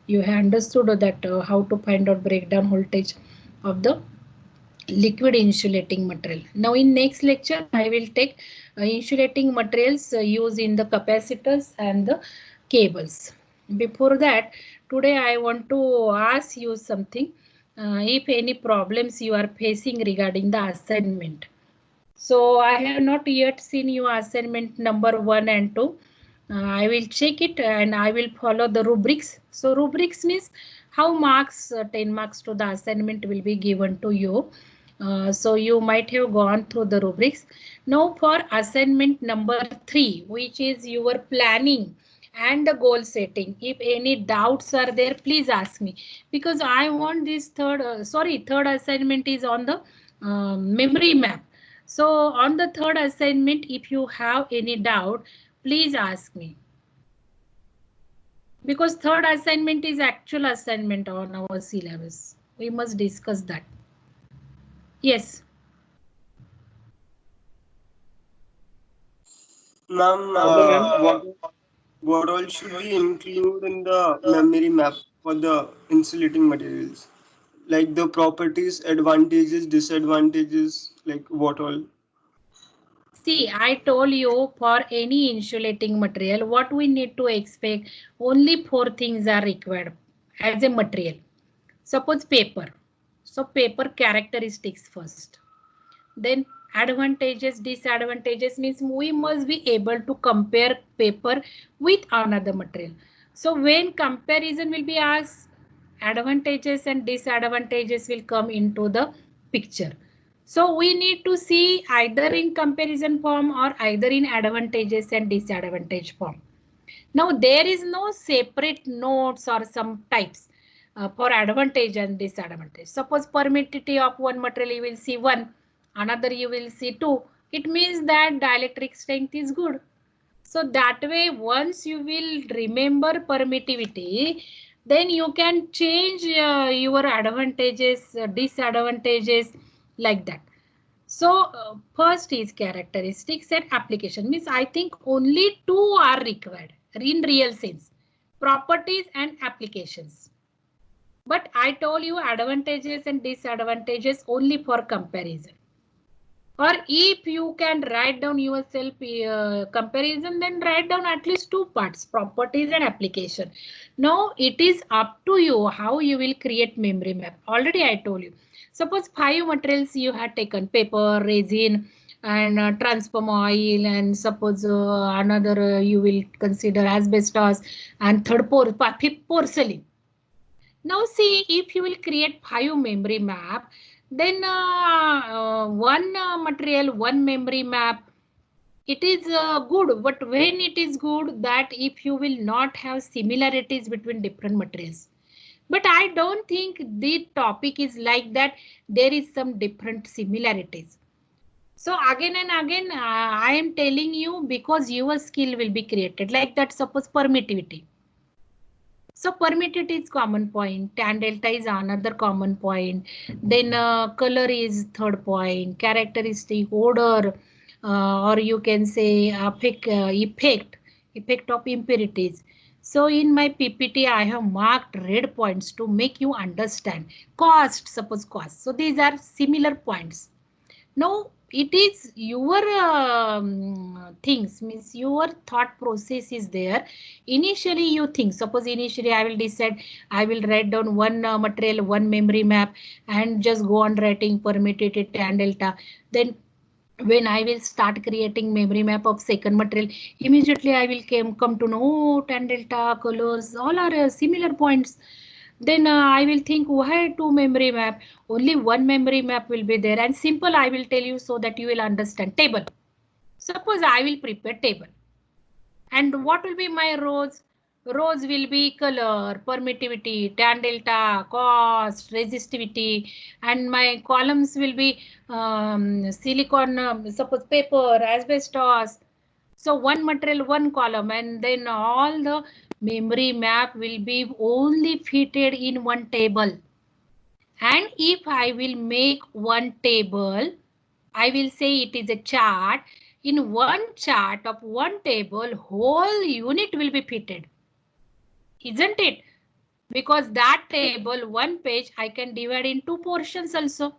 You have understood that how to find out breakdown voltage of the liquid insulating material. Now in next lecture, I will take insulating materials used in the capacitors and the cables. Before that, today I want to ask you something. If any problems you are facing regarding the assignment. So I have not yet seen your assignment number 1 and 2. I will check it and I will follow the rubrics. So rubrics means how marks, 10 marks to the assignment will be given to you. So you might have gone through the rubrics. Now for assignment number 3, which is your planning and the goal setting. If any doubts are there, please ask me, because I want this third assignment is on the memory map. So on the third assignment, if you have any doubt, please ask me. Because third assignment is actual assignment on our syllabus. We must discuss that. Yes. Ma'am, what all should be included in the memory map for the insulating materials? Like the properties, advantages, disadvantages, like what all? See, I told you for any insulating material, what we need to expect, only 4 things are required as a material. Suppose paper. So paper characteristics first. Then advantages, disadvantages means we must be able to compare paper with another material. So when comparison will be asked, advantages and disadvantages will come into the picture. So we need to see either in comparison form or either in advantages and disadvantage form. Now there is no separate notes or some types for advantage and disadvantage. Suppose permittivity of one material you will see 1, another you will see 2. It means that dielectric strength is good. So that way, once you will remember permittivity, then you can change your advantages, disadvantages like that. So first is characteristics and application. Means I think only 2 are required in real sense, properties and applications. But I told you advantages and disadvantages only for comparison. Or if you can write down yourself comparison, then write down at least 2 parts, properties and application. Now it is up to you how you will create memory map. Already I told you. Suppose 5 materials you had taken, paper, resin, and transform oil, and suppose another you will consider asbestos, and fifth porcelain. Now see, if you will create 5 memory map, then one material, one memory map, it is good. But when it is good, that if you will not have similarities between different materials. But I don't think the topic is like that. There is some different similarities. So again and again, I am telling you because your skill will be created like that. Suppose permittivity. So permittivity is common point, tan delta is another common point, then color is third point, characteristic, odor, or you can say effect of impurities. So in my PPT, I have marked red points to make you understand. Cost, suppose cost. So these are similar points. Now it is your things, means your thought process is there. Initially you think, suppose initially I will decide I will write down one material, one memory map, and just go on writing permitted tan delta. Then when I will start creating memory map of second material, immediately I will come to know tan delta, colors, all are similar points. Then I will think why 2 memory map, only one memory map will be there, and simple I will tell you so that you will understand. Table. Suppose I will prepare table. And what will be my rows? Rows will be color, permittivity, tan delta, cost, resistivity, and my columns will be silicon, suppose paper, asbestos. So one material, one column, and then all the memory map will be only fitted in one table. And if I will make one table, I will say it is a chart. In one chart of one table, whole unit will be fitted. Isn't it? Because that table, one page, I can divide in 2 portions also.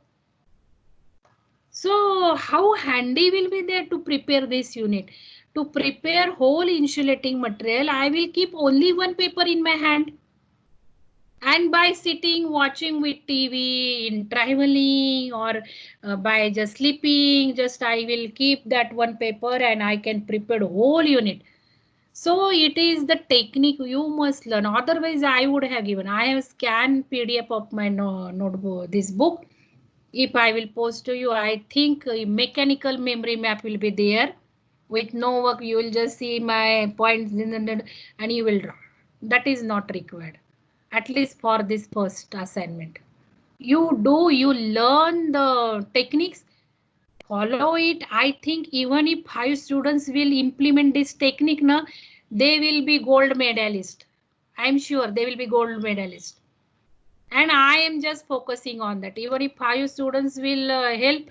So how handy will be there to prepare this unit? To prepare whole insulating material, I will keep only one paper in my hand. And by sitting, watching with TV, in traveling, or by just sleeping, just I will keep that one paper and I can prepare whole unit. So it is the technique you must learn. Otherwise, I would have given. I have scanned PDF of my notebook, this book. If I will post to you, I think a mechanical memory map will be there. With no work, you will just see my points and you will draw. That is not required, at least for this first assignment. You learn the techniques, follow it. I think even if 5 students will implement this technique, now they will be gold medalist. I'm sure they will be gold medalist. And I am just focusing on that. Even if 5 students will help,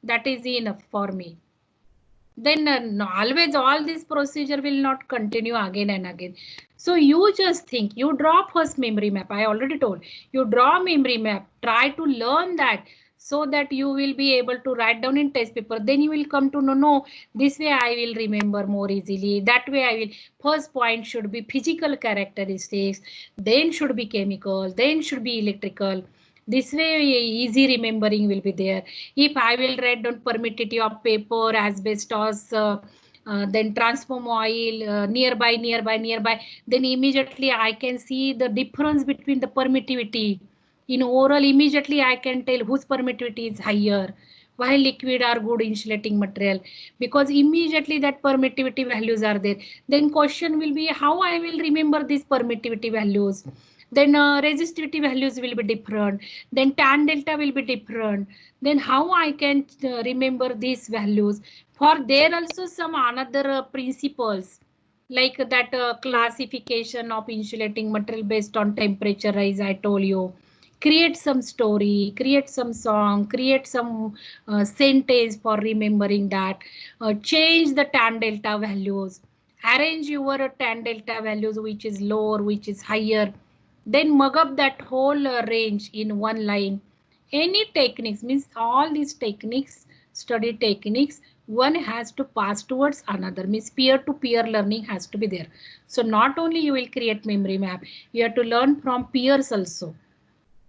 that is enough for me. Then always all this procedure will not continue again and again. So you just think, you draw first memory map. I already told you, draw memory map, try to learn that so that you will be able to write down in test paper. Then you will come to know, no, this way I will remember more easily. That way I will, first point should be physical characteristics, then should be chemical, then should be electrical. This way easy remembering will be there. If I will write down permittivity of paper, asbestos, then transform oil, nearby, then immediately I can see the difference between the permittivity. In oral, immediately I can tell whose permittivity is higher, why liquid are good insulating material, because immediately that permittivity values are there. Then question will be how I will remember these permittivity values. Then resistivity values will be different. Then tan delta will be different. Then how I can remember these values. For there also some another principles like that classification of insulating material based on temperature rise. I told you, create some story, create some song, create some sentence for remembering that, change the tan delta values, arrange your tan delta values which is lower, which is higher, then mug up that whole range in one line. Any techniques means all these techniques, study techniques, one has to pass towards another, means peer to peer learning has to be there. So not only you will create memory map, you have to learn from peers also.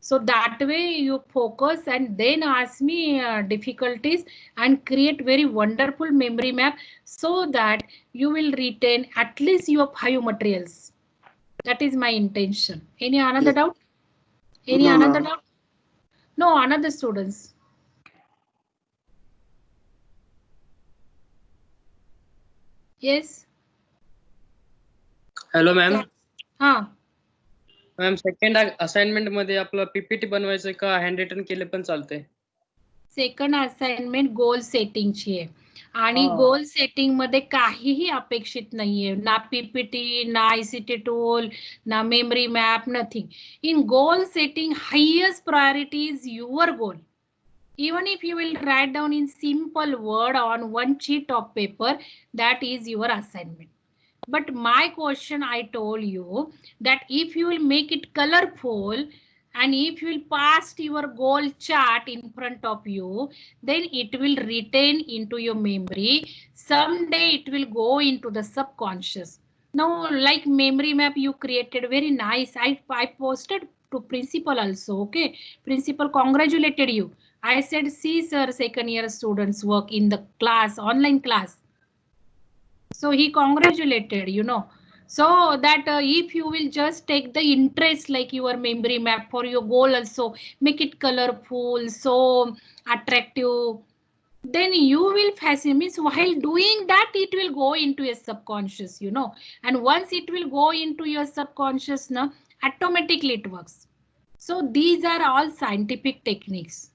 So that way you focus and then ask me difficulties and create very wonderful memory map so that you will retain at least your 5 materials. That is my intention. Any another Yes. doubt? Any No, another ma'am. doubt? No, another students. Yes. Hello ma'am. हा. Ma'am second assignment मध्ये आपलं PPT बनवायचं का hand written केले पण चालते? Second assignment गोल सेटिंगची आहे आणि हा. गोल सेटिंग मध्ये काहीही अपेक्षित नाहीये, ना पीपीटी, ना आयसीटी टूल, ना memory map, nothing. In goal setting, highest priority is your goal. Even if you will write down in simple word on one sheet of paper, that is your assignment. But my question, I told you that if you will make it colorful and if you will pass your goal chart in front of you, then it will retain into your memory. Someday it will go into the subconscious. Now, like memory map you created, very nice. I posted to principal also. Okay, principal congratulated you. I said, see sir, second year students work in the class, online class. So he congratulated, you know. So that if you will just take the interest like your memory map for your goal also, make it colorful, so attractive, then you will fascinate. Means while doing that, it will go into your subconscious, you know. And once it will go into your subconscious, now automatically it works. So these are all scientific techniques.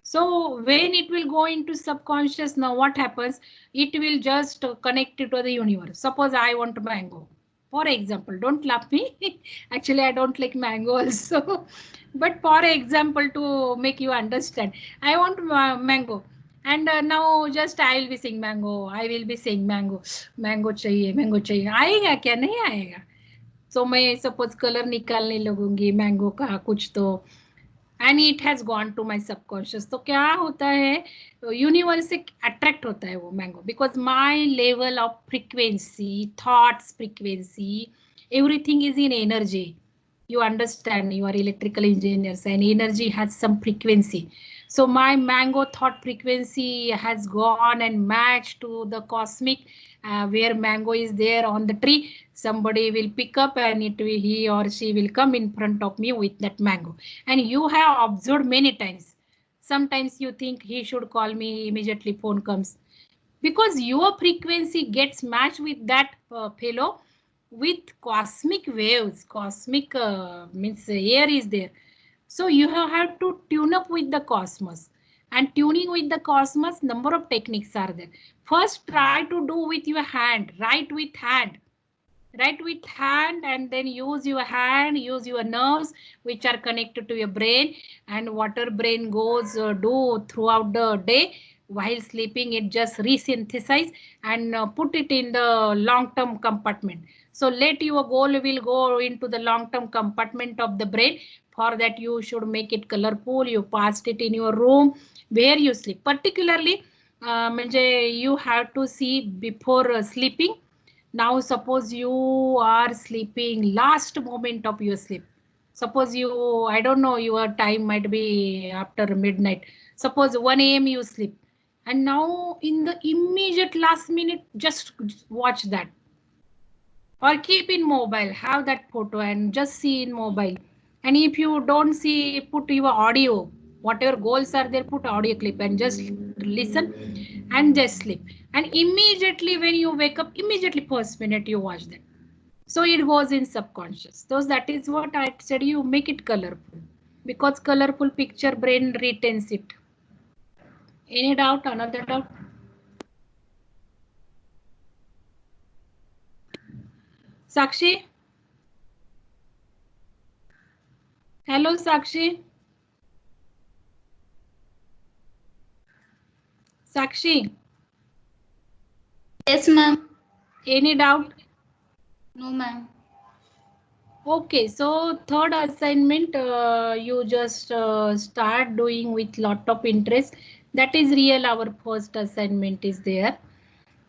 So when it will go into subconscious, now what happens? It will just connect it to the universe. Suppose I want mango. For example, don't laugh me. Actually, I don't like mango also. But for example, to make you understand, I want mango. And now just I will be saying mango. I will be saying mango. Mango चाहिए, mango चाहिए. आएगा क्या? नहीं आएगा. So मैं suppose color निकालने लगूंगी mango का कुछ तो. And it has gone to my subconscious. तो क्या होता है, यूनिवर्स से अट्रैक्ट होता है वो mango, because my level of frequency, thoughts frequency, everything is in energy. You understand, you are electrical engineers and energy has some frequency. So my mango thought frequency has gone and matched to the cosmic, where mango is there on the tree. Somebody will pick up and he or she will come in front of me with that mango. And you have observed many times. Sometimes you think he should call me, immediately phone comes. Because your frequency gets matched with that fellow with cosmic waves. Cosmic means air is there. So you have to tune up with the cosmos. And tuning with the cosmos, number of techniques are there. First, try to do with your hand, write with hand. Write with hand and then use your hand, use your nerves which are connected to your brain, and whatever brain goes do throughout the day, while sleeping it just resynthesize and put it in the long-term compartment. So let your goal will go into the long-term compartment of the brain. For that you should make it colorful. You passed it in your room where you sleep. Particularly you have to see before sleeping. Now suppose you are sleeping, last moment of your sleep. Suppose you, I don't know, your time might be after midnight. Suppose 1 a.m. you sleep. And now in the immediate last minute, just watch that. Or keep in mobile, have that photo and just see in mobile. And if you don't see, put your audio, whatever goals are there, put audio clip and just listen and just sleep. And immediately when you wake up, immediately first minute you watch that. So it goes in subconscious. So that is what I said, you make it colorful, because colorful picture brain retains it. Any doubt? Another doubt? Sakshi? Hello, Sakshi. Sakshi, Yes, ma'am. any doubt? No, ma'am. Okay, so third assignment, you just start doing with lot of interest. That is real. Our first assignment is there.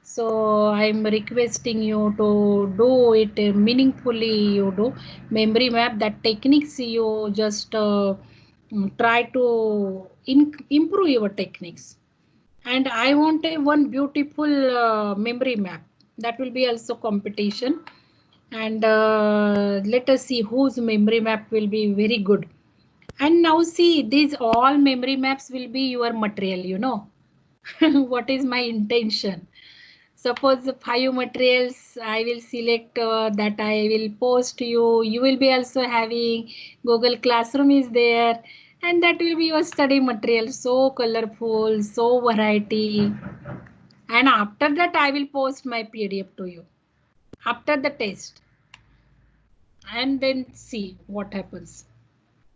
So I'm requesting you to do it meaningfully. You do memory map. That techniques you just try to improve your techniques. And I want a one beautiful memory map. That will be also competition. And let us see whose memory map will be very good. And now see, these all memory maps will be your material, you know. What is my intention? Suppose 5 materials I will select, that I will post you. You will be also having Google Classroom is there, and that will be your study material. So colorful, so variety. And after that I will post my PDF to you after the test, and then see what happens.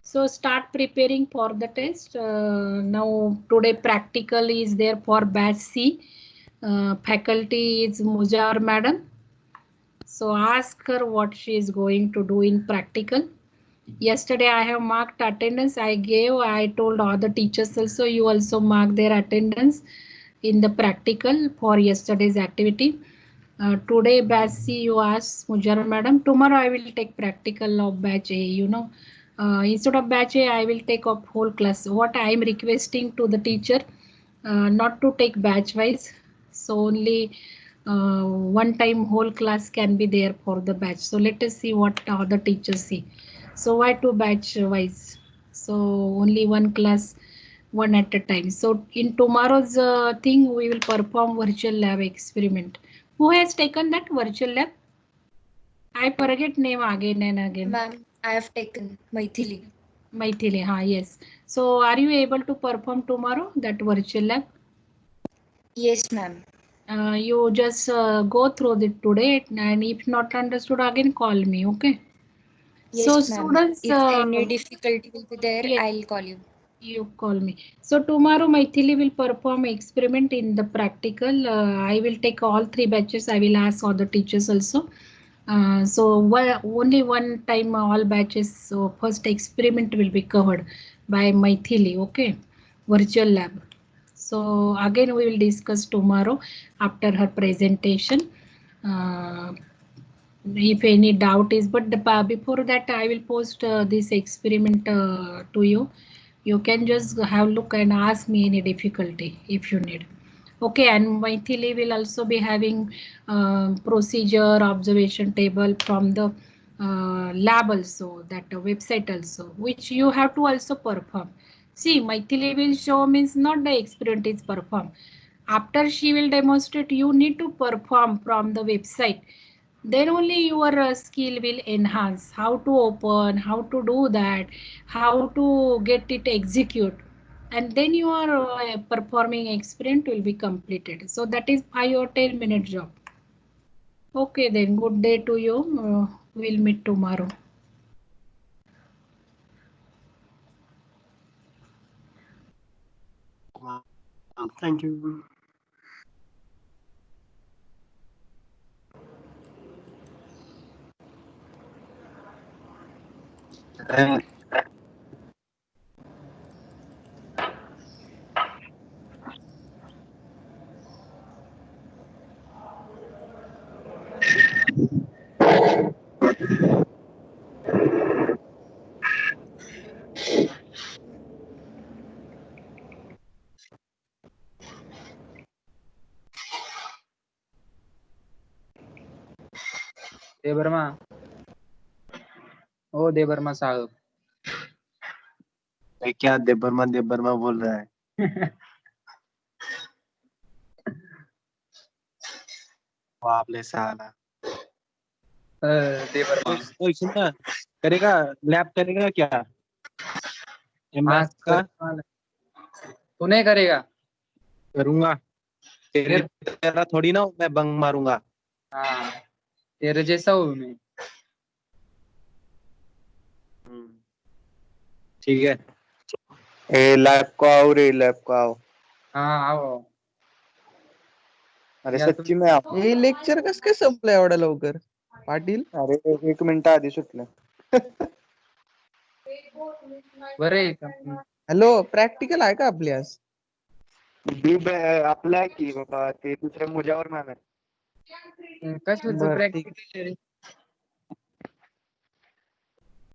So start preparing for the test. Now today practical is there for batch C. Faculty is Mujar madam. So ask her what she is going to do in practical. Yesterday I have marked attendance. I told all the teachers also, you also mark their attendance in the practical for yesterday's activity. Today batch C you ask Mujar madam. Tomorrow I will take practical of batch A, you know. Instead of batch A, I will take up whole class. What I am requesting to the teacher, not to take batch wise. So only one time whole class can be there for the batch. So let us see what other teachers see. So why to batch wise? So only one class, one at a time. So in tomorrow's thing, we will perform virtual lab experiment. Who has taken that virtual lab? I forget name again and again. Ma'am, I have taken Maithili. Maithili, yes. So are you able to perform tomorrow that virtual lab? Yes, ma'am. You just go through it today, and if not understood, again call me, okay? So Yes, ma'am. students, If any difficulty will be there, yes, I'll call you. you call me. So tomorrow Maithili will perform experiment in the practical. I will take all 3 batches. I will ask all the teachers also. So only one time all batches. So first experiment will be covered by Maithili, okay? Virtual lab. So again we will discuss tomorrow after her presentation. Uh, if any doubt is, but before that I will post this experiment to you. You can just have look and ask me any difficulty if you need. Okay, and Maithili will also be having procedure observation table from the lab also, that website also, which you have to also perform. See, Maithili will show means not the experiment is performed. After she will demonstrate, you need to perform from the website. Then only your skill will enhance. How to open, how to do that, how to get it execute, and then your performing experiment will be completed. So that is 5 or 10 minute job. Okay, then good day to you. We'll meet tomorrow. Thank you. Debbarma, हो देवर्मा साहेब. क्या देबरमा बोल रहा है? आपले साला। ओए सुन ना, करेगा लैब करेगा क्या? मैथ्स का तू नहीं करेगा? करूंगा। तेरे तेरा थोड़ी ना मैं बंग मारूंगा। हाँ, तेरे जैसा हूँ मैं। ठीक है। ए लैब को आओ रे, लैब को आओ। हाँ आओ. अरे या सच्ची में आओ. हे लेक्चर कसं काय संपलं एवढ्या लवकर पाटील? अरे 1 मिनिट आधी सुटलं. बरं आहे का? हॅलो, प्रॅक्टिकल आहे का आपली आज? आपला की बाबा ते दुसऱ्या मुजावर मॅम आहे. कशाचं बरं, ठीक. प्रॅक्टिकल?